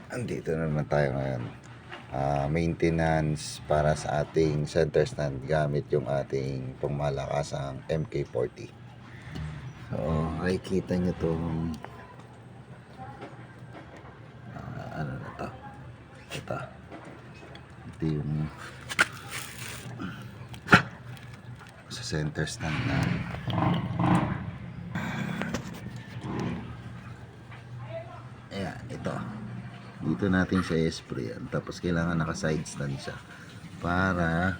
Andito na naman tayo ngayon. Maintenance para sa ating center stand gamit yung ating pangmalakasang MK40. So, makikita nyo itong ano na to. Ito yung sa center stand na ayan, ito. Dito natin siya i-sprayan. Tapos kailangan naka side stand siya para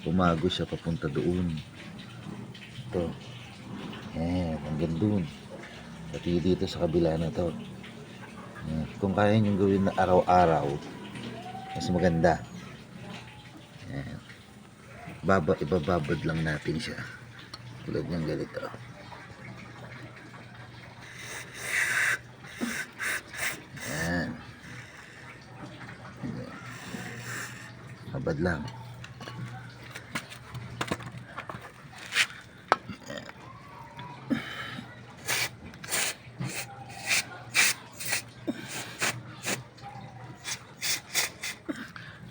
pumago siya papunta doon. Ito. Hanggang doon. Pati dito sa kabila na to. Kung kaya nyo gawin na araw-araw, mas maganda. Ibababad lang natin siya. Tulad ng ganito. Ayan. Babad lang.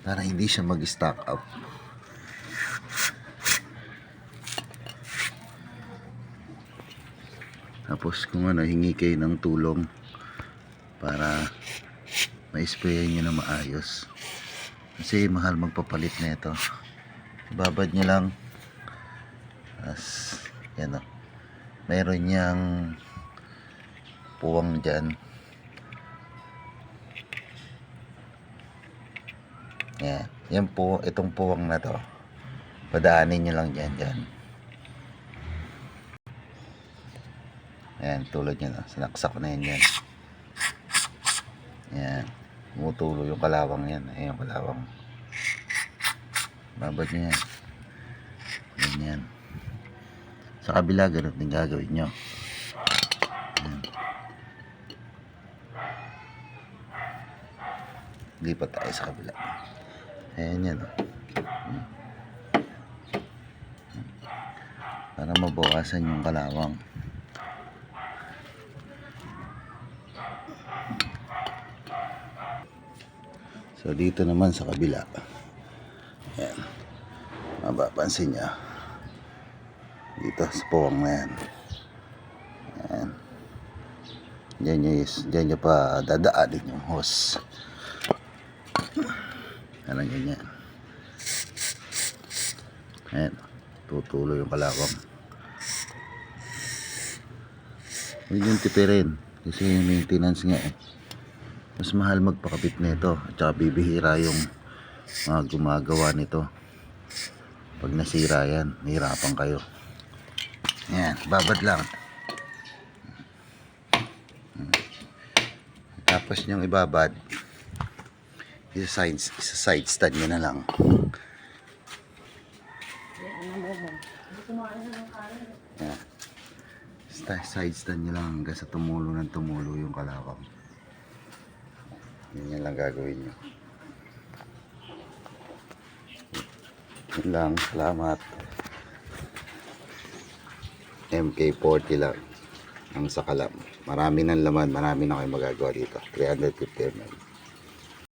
Para hindi siya mag-stack up. Tapos kung ano, hingi kayo ng tulong para ma-sprayan nyo na maayos. Kasi mahal magpapalit na ito. Babad nyo lang. As, yan o. Meron niyang puwang dyan. Yan po, itong puwang na to. Padaanin nyo lang dyan. Ayan, tulad nyo na. Sinaksak na yan. Ayan. Tumutulo yung kalawang yan. Ayan yung kalawang. Babad nyo yan. Ganyan. Sa kabila, ganun din gagawin nyo. Ayan. Lipat tayo sa kabila. Ayan yan. Para mabawasan yung kalawang. So dito naman sa kabila. Ayan. Mapapansin niya. Dito sa puwang na yan. Ayan. Diyan nyo pa dadaanin yung hose. Ayan, ganyan. Ayan. Tutulo yung kalawang. Huwag yung tipirin. Kasi maintenance nga eh. Mas mahal magpakabit nito. At saka bibihira yung mga gumagawa nito. Pag nasira yan, nahirapan kayo. Ayan, babad lang. Tapos yung ibabad, isa side stand nyo na lang. Ayan. Side stand nyo lang hanggang sa tumulo yung kalawang. Yan lang gagawin nyo. Yun lang, salamat. MK40 lang ang sakalam. Marami ng laman, marami na kayo magagawa dito. 350 ml.